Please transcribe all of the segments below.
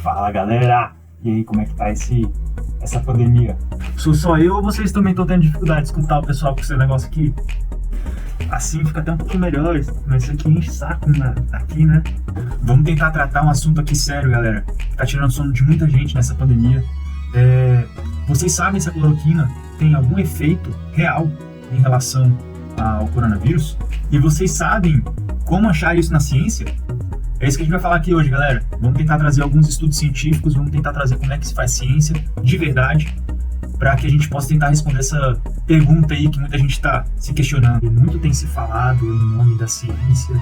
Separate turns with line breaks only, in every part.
Fala galera! E aí, como é que tá essa pandemia? Sou só eu ou vocês também estão tendo dificuldade de escutar o pessoal com esse negócio aqui? Assim fica até um pouco melhor, mas isso aqui enche saco, né? Aqui, né? Vamos tentar tratar um assunto aqui sério, galera, que tá tirando sono de muita gente nessa pandemia. Vocês sabem se a cloroquina tem algum efeito real em relação ao coronavírus? E vocês sabem como achar isso na ciência? É isso que a gente vai falar aqui hoje, galera. Vamos tentar trazer alguns estudos científicos, vamos tentar trazer como é que se faz ciência de verdade, para que a gente possa tentar responder essa pergunta aí que muita gente está se questionando. Muito tem se falado em nome da ciência,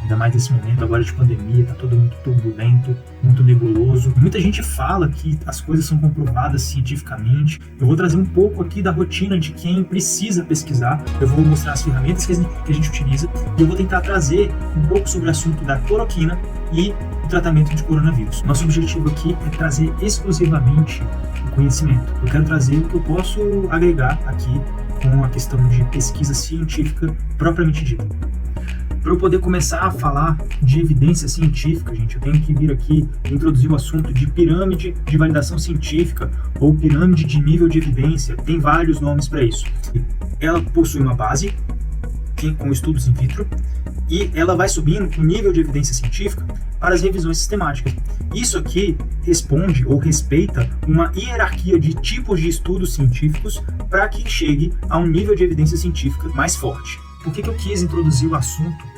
ainda mais nesse momento agora de pandemia, tá todo muito turbulento, muito nebuloso. Muita gente fala que as coisas são comprovadas cientificamente. Eu vou trazer um pouco aqui da rotina de quem precisa pesquisar, eu vou mostrar as ferramentas que a gente utiliza e eu vou tentar trazer um pouco sobre o assunto da cloroquina e o tratamento de coronavírus. Nosso objetivo aqui é trazer exclusivamente o conhecimento. Eu quero trazer o que eu posso agregar aqui com a questão de pesquisa científica propriamente dita. Para eu poder começar a falar de evidência científica, gente, eu tenho que vir aqui introduzir o assunto de pirâmide de validação científica ou pirâmide de nível de evidência. Tem vários nomes para isso. Ela possui uma base, com estudos in vitro, e ela vai subindo o nível de evidência científica para as revisões sistemáticas. Isso aqui responde ou respeita uma hierarquia de tipos de estudos científicos para que chegue a um nível de evidência científica mais forte. Por que eu quis introduzir o assunto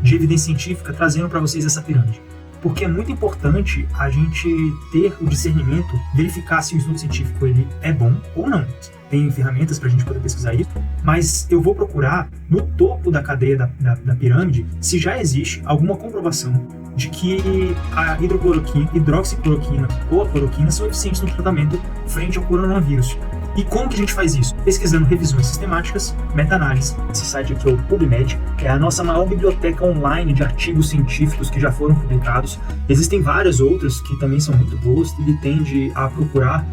de evidência científica trazendo para vocês essa pirâmide? Porque é muito importante a gente ter o discernimento, verificar se o estudo científico ele é bom ou não. Tem ferramentas para a gente poder pesquisar isso, mas eu vou procurar no topo da cadeia da pirâmide se já existe alguma comprovação de que a hidroxicloroquina ou a cloroquina são eficientes no tratamento frente ao coronavírus. E como que a gente faz isso? Pesquisando revisões sistemáticas, meta-análise. Esse site aqui é o PubMed, é a nossa maior biblioteca online de artigos científicos que já foram publicados. Existem várias outras que também são muito boas, ele tende a procurar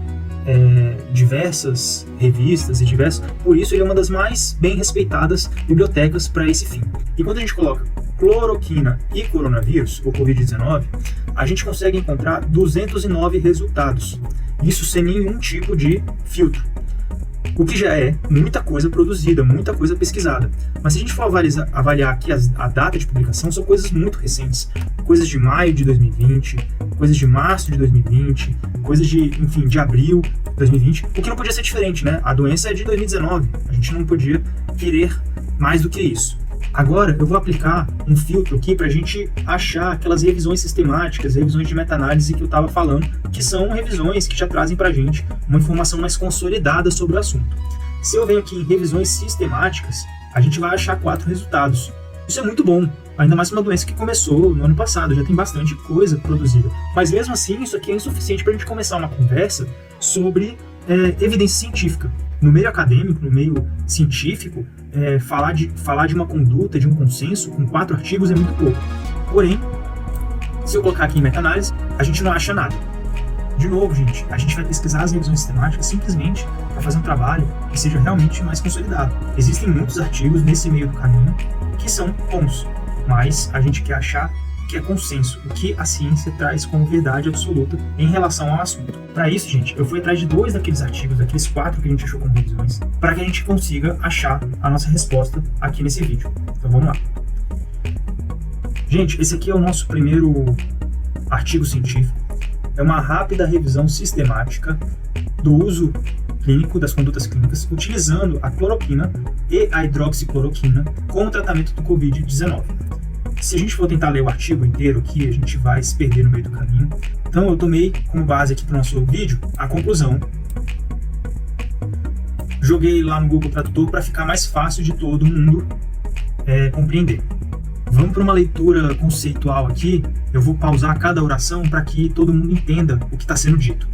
diversas revistas e por isso ele é uma das mais bem respeitadas bibliotecas para esse fim. E quando a gente coloca cloroquina e coronavírus, ou Covid-19, a gente consegue encontrar 209 resultados, isso sem nenhum tipo de filtro, o que já é muita coisa produzida, muita coisa pesquisada. Mas se a gente for avaliar aqui a data de publicação, são coisas muito recentes, coisas de maio de 2020, coisas de março de 2020, coisas de abril de 2020, o que não podia ser diferente, né? A doença é de 2019, a gente não podia querer mais do que isso. Agora eu vou aplicar um filtro aqui para a gente achar aquelas revisões sistemáticas, revisões de meta-análise que eu estava falando, que são revisões que já trazem para a gente uma informação mais consolidada sobre o assunto. Se eu venho aqui em revisões sistemáticas, a gente vai achar 4 resultados. Isso é muito bom, ainda mais para uma doença que começou no ano passado, já tem bastante coisa produzida. Mas mesmo assim, isso aqui é insuficiente para a gente começar uma conversa sobre evidência científica. No meio acadêmico, no meio científico, falar de uma conduta, de um consenso com 4 artigos é muito pouco. Porém, se eu colocar aqui em meta-análise, a gente não acha nada. De novo, gente, a gente vai pesquisar as revisões sistemáticas simplesmente para fazer um trabalho que seja realmente mais consolidado. Existem muitos artigos nesse meio do caminho que são bons, mas a gente quer achar que é consenso, o que a ciência traz como verdade absoluta em relação ao assunto. Para isso, gente, eu fui atrás de 2 daqueles artigos, daqueles 4 que a gente achou como revisões, para que a gente consiga achar a nossa resposta aqui nesse vídeo. Então vamos lá. Gente, esse aqui é o nosso primeiro artigo científico. É uma rápida revisão sistemática do uso clínico, das condutas clínicas, utilizando a cloroquina e a hidroxicloroquina como tratamento do Covid-19. Se a gente for tentar ler o artigo inteiro aqui, a gente vai se perder no meio do caminho. Então eu tomei como base aqui para o nosso vídeo a conclusão. Joguei lá no Google Tradutor para ficar mais fácil de todo mundo compreender. Vamos para uma leitura conceitual aqui. Eu vou pausar cada oração para que todo mundo entenda o que está sendo dito.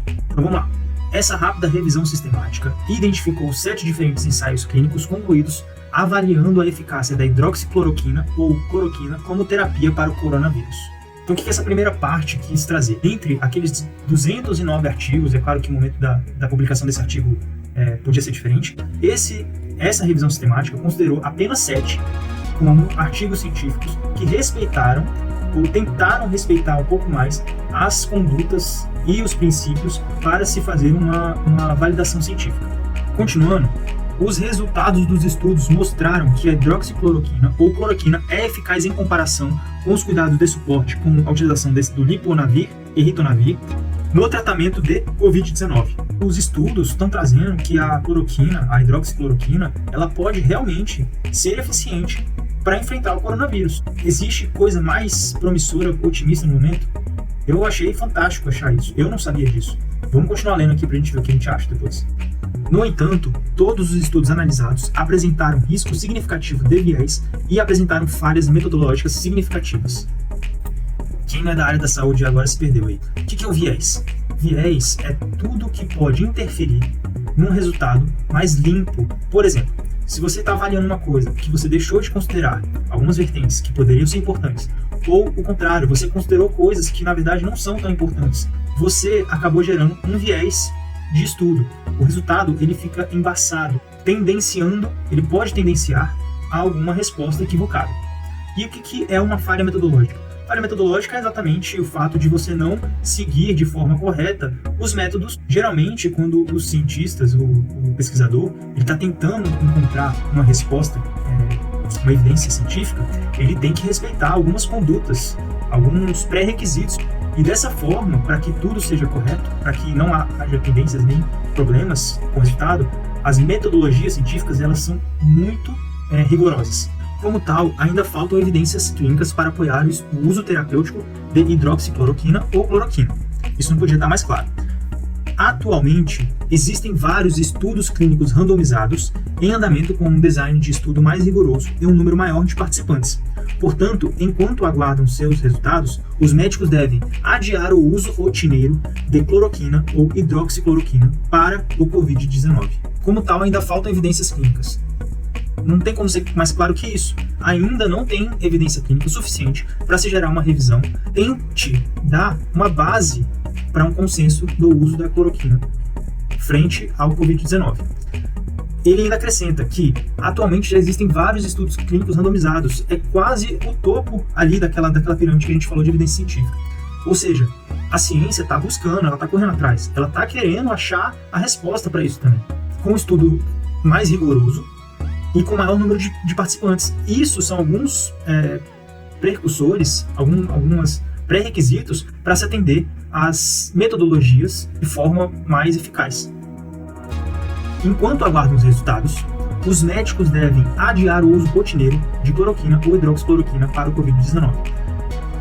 Então vamos lá. Essa rápida revisão sistemática identificou 7 diferentes ensaios clínicos concluídos avaliando a eficácia da hidroxicloroquina ou cloroquina como terapia para o coronavírus. Então, o que essa primeira parte quis trazer? Entre aqueles 209 artigos, é claro que o momento da publicação desse artigo podia ser diferente, essa revisão sistemática considerou apenas 7 como artigos científicos que respeitaram ou tentaram respeitar um pouco mais as condutas e os princípios para se fazer uma validação científica. Continuando, os resultados dos estudos mostraram que a hidroxicloroquina ou cloroquina é eficaz em comparação com os cuidados de suporte com a utilização do liponavir e ritonavir no tratamento de Covid-19. Os estudos estão trazendo que a cloroquina, a hidroxicloroquina, ela pode realmente ser eficiente para enfrentar o coronavírus. Existe coisa mais promissora, otimista no momento? Eu achei fantástico achar isso. Eu não sabia disso. Vamos continuar lendo aqui para a gente ver o que a gente acha depois. No entanto, todos os estudos analisados apresentaram risco significativo de viés e apresentaram falhas metodológicas significativas. Quem não é da área da saúde agora se perdeu aí. O que é o viés? Viés é tudo que pode interferir num resultado mais limpo. Por exemplo, se você está avaliando uma coisa que você deixou de considerar algumas vertentes que poderiam ser importantes, ou o contrário, você considerou coisas que na verdade não são tão importantes, você acabou gerando um viés de estudo. O resultado ele fica embaçado, ele pode tendenciar a alguma resposta equivocada. E o que é uma falha metodológica? Falha metodológica é exatamente o fato de você não seguir de forma correta os métodos. Geralmente, quando os cientistas, o pesquisador, ele está tentando encontrar uma resposta, uma evidência científica, ele tem que respeitar algumas condutas, alguns pré-requisitos. E dessa forma, para que tudo seja correto, para que não haja tendências nem problemas com o resultado, as metodologias científicas elas são muito rigorosas. Como tal, ainda faltam evidências clínicas para apoiar o uso terapêutico de hidroxicloroquina ou cloroquina. Isso não podia estar mais claro. Atualmente, existem vários estudos clínicos randomizados em andamento com um design de estudo mais rigoroso e um número maior de participantes. Portanto, enquanto aguardam seus resultados, os médicos devem adiar o uso rotineiro de cloroquina ou hidroxicloroquina para o Covid-19. Como tal, ainda faltam evidências clínicas. Não tem como ser mais claro que isso. Ainda não tem evidência clínica suficiente para se gerar uma revisão. Tente dar uma base para um consenso do uso da cloroquina frente ao Covid-19. Ele ainda acrescenta que, atualmente, já existem vários estudos clínicos randomizados. É quase o topo ali daquela pirâmide que a gente falou de evidência científica. Ou seja, a ciência está buscando, ela está correndo atrás, ela está querendo achar a resposta para isso também. Com um estudo mais rigoroso e com maior número de participantes. Isso são alguns precursores, alguns pré-requisitos para se atender às metodologias de forma mais eficaz. Enquanto aguardam os resultados, os médicos devem adiar o uso rotineiro de cloroquina ou hidroxicloroquina para o Covid-19.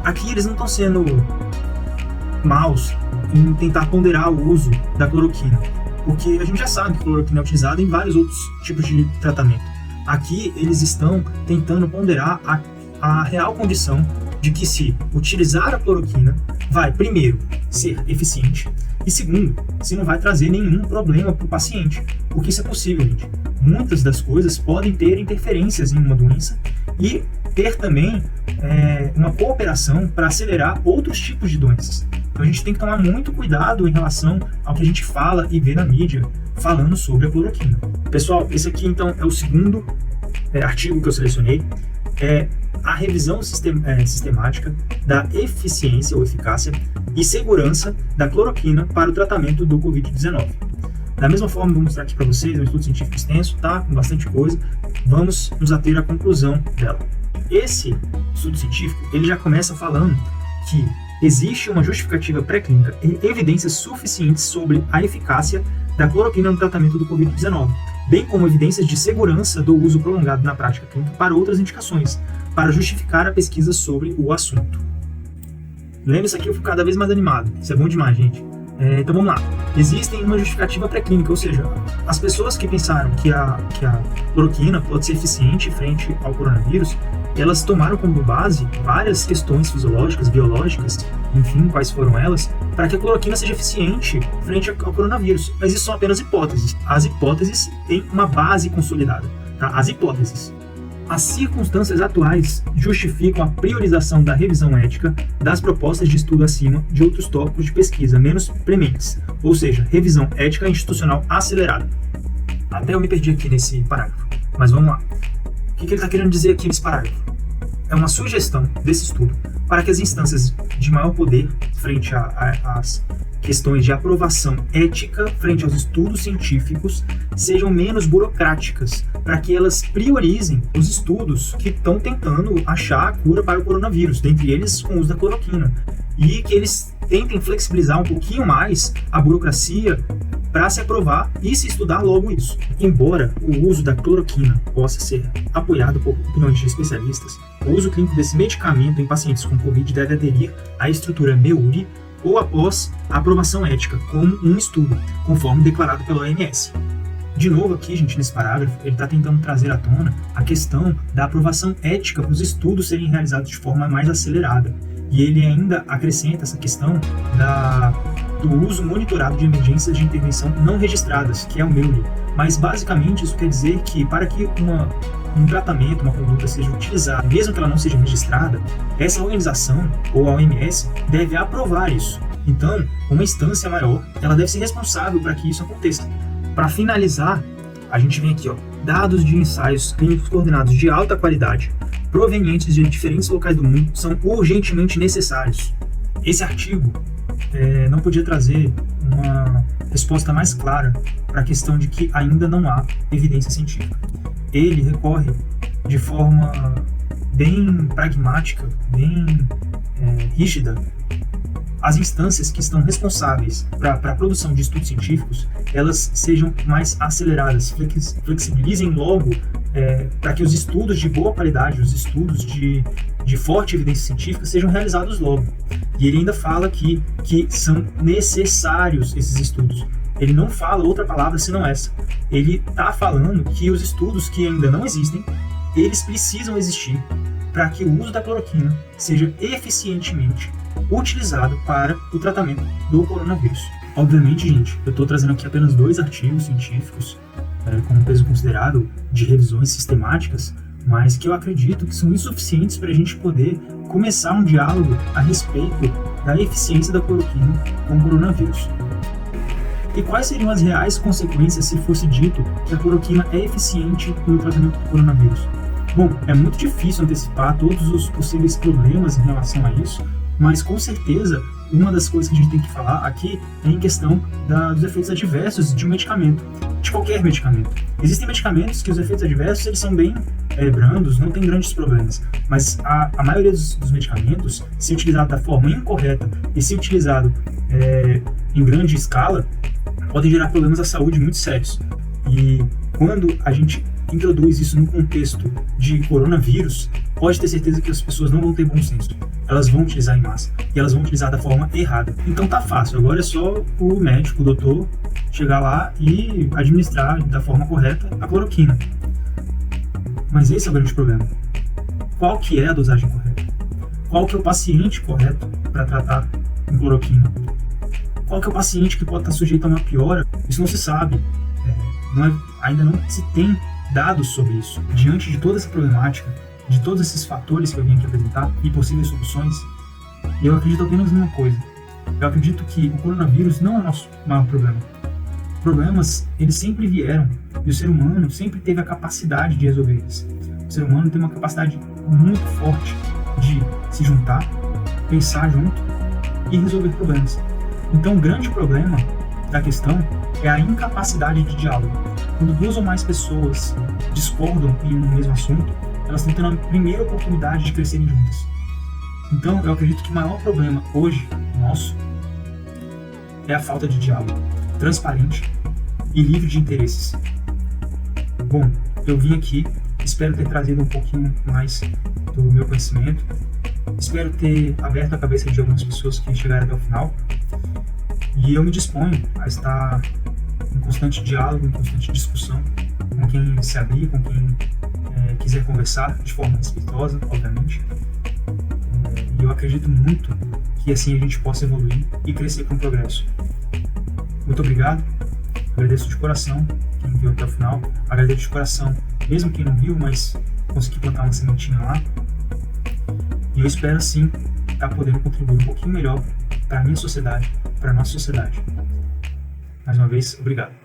Aqui eles não estão sendo maus em tentar ponderar o uso da cloroquina, porque a gente já sabe que a cloroquina é utilizada em vários outros tipos de tratamento. Aqui eles estão tentando ponderar a real condição de que se utilizar a cloroquina vai, primeiro, ser eficiente e, segundo, se não vai trazer nenhum problema para o paciente. Porque isso é possível, gente. Muitas das coisas podem ter interferências em uma doença e ter também uma cooperação para acelerar outros tipos de doenças. Então a gente tem que tomar muito cuidado em relação ao que a gente fala e vê na mídia falando sobre a cloroquina. Pessoal, esse aqui então é o segundo artigo que eu selecionei. É a revisão sistemática da eficiência ou eficácia e segurança da cloroquina para o tratamento do Covid-19. Da mesma forma, vou mostrar aqui para vocês, é um estudo científico extenso, tá? Com bastante coisa. Vamos nos ater à conclusão dela. Esse estudo científico, ele já começa falando que existe uma justificativa pré-clínica e evidências suficientes sobre a eficácia da cloroquina no tratamento do Covid-19, bem como evidências de segurança do uso prolongado na prática clínica para outras indicações, para justificar a pesquisa sobre o assunto. Lembre-se aqui, eu fico cada vez mais animado. Isso é bom demais, gente. Então vamos lá. Existem uma justificativa pré-clínica, ou seja, as pessoas que pensaram que a cloroquina pode ser eficiente frente ao coronavírus, elas tomaram como base várias questões fisiológicas, biológicas, enfim, quais foram elas, para que a cloroquina seja eficiente frente ao coronavírus. Mas isso são apenas hipóteses. As hipóteses têm uma base consolidada, tá? As hipóteses. As circunstâncias atuais justificam a priorização da revisão ética das propostas de estudo acima de outros tópicos de pesquisa menos prementes, ou seja, revisão ética institucional acelerada. Até eu me perdi aqui nesse parágrafo, mas vamos lá. O que ele está querendo dizer aqui nesse parágrafo? É uma sugestão desse estudo para que as instâncias de maior poder frente às questões de aprovação ética frente aos estudos científicos sejam menos burocráticas, para que elas priorizem os estudos que estão tentando achar a cura para o coronavírus, dentre eles com o uso da cloroquina, e que eles tentem flexibilizar um pouquinho mais a burocracia para se aprovar e se estudar logo isso. Embora o uso da cloroquina possa ser apoiado por opiniões de especialistas, o uso clínico desse medicamento em pacientes com Covid deve aderir à estrutura MEURI ou após a aprovação ética, como um estudo, conforme declarado pela OMS. De novo aqui, gente, nesse parágrafo, ele está tentando trazer à tona a questão da aprovação ética para os estudos serem realizados de forma mais acelerada. E ele ainda acrescenta essa questão do uso monitorado de emergências de intervenção não registradas, que é o MEURI. Mas, basicamente, isso quer dizer que, para que um tratamento, uma conduta seja utilizada, mesmo que ela não seja registrada, essa organização, ou a OMS, deve aprovar isso. Então, uma instância maior, ela deve ser responsável para que isso aconteça. Para finalizar, a gente vem aqui, dados de ensaios clínicos coordenados de alta qualidade, provenientes de diferentes locais do mundo, são urgentemente necessários. Esse artigo não podia trazer uma resposta mais clara para a questão de que ainda não há evidência científica. Ele recorre de forma bem pragmática, bem rígida, as instâncias que estão responsáveis para a produção de estudos científicos, elas sejam mais aceleradas, flexibilizem logo para que os estudos de boa qualidade, os estudos de forte evidência científica sejam realizados logo. E ele ainda fala aqui que são necessários esses estudos. Ele não fala outra palavra senão essa. Ele está falando que os estudos que ainda não existem, eles precisam existir para que o uso da cloroquina seja eficientemente utilizado para o tratamento do coronavírus. Obviamente, gente, eu estou trazendo aqui apenas 2 artigos científicos com um peso considerado de revisões sistemáticas, mas que eu acredito que são insuficientes para a gente poder começar um diálogo a respeito da eficiência da cloroquina com o coronavírus. E quais seriam as reais consequências se fosse dito que a cloroquina é eficiente no tratamento do coronavírus? Bom, é muito difícil antecipar todos os possíveis problemas em relação a isso, mas com certeza uma das coisas que a gente tem que falar aqui é em questão dos efeitos adversos de um medicamento, de qualquer medicamento. Existem medicamentos que os efeitos adversos eles são bem brandos, não tem grandes problemas, mas a maioria dos medicamentos, se utilizado da forma incorreta e se utilizado em grande escala, podem gerar problemas à saúde muito sérios. E quando a gente introduz isso no contexto de coronavírus, pode ter certeza que as pessoas não vão ter bom senso. Elas vão utilizar em massa e elas vão utilizar da forma errada. Então tá fácil, agora é só o médico, o doutor, chegar lá e administrar da forma correta a cloroquina. Mas esse é o grande problema. Qual que é a dosagem correta? Qual que é o paciente correto para tratar com cloroquina? Qual que é o paciente que pode estar sujeito a uma piora? Isso não se sabe. Ainda não se tem dados sobre isso. Diante de toda essa problemática, de todos esses fatores que eu vim aqui apresentar e possíveis soluções, eu acredito apenas numa coisa. Eu acredito que o coronavírus não é o nosso maior problema. Problemas, eles sempre vieram e o ser humano sempre teve a capacidade de resolver eles. O ser humano tem uma capacidade muito forte de se juntar, pensar junto e resolver problemas. Então, o grande problema da questão é a incapacidade de diálogo. Quando 2 ou mais pessoas discordam em um mesmo assunto, elas estão tendo a primeira oportunidade de crescerem juntas. Então, eu acredito que o maior problema hoje, nosso, é a falta de diálogo transparente e livre de interesses. Bom, eu vim aqui, espero ter trazido um pouquinho mais do meu conhecimento, espero ter aberto a cabeça de algumas pessoas que chegaram até o final, e eu me disponho a estar em constante diálogo, em constante discussão com quem se abrir, com quem quiser conversar de forma respeitosa, obviamente. E eu acredito muito que assim a gente possa evoluir e crescer com o progresso. Muito obrigado, agradeço de coração quem viu até o final, agradeço de coração mesmo quem não viu, mas consegui plantar uma sementinha lá. E eu espero sim estar podendo contribuir um pouquinho melhor para a minha sociedade, para a nossa sociedade. Mais uma vez, obrigado.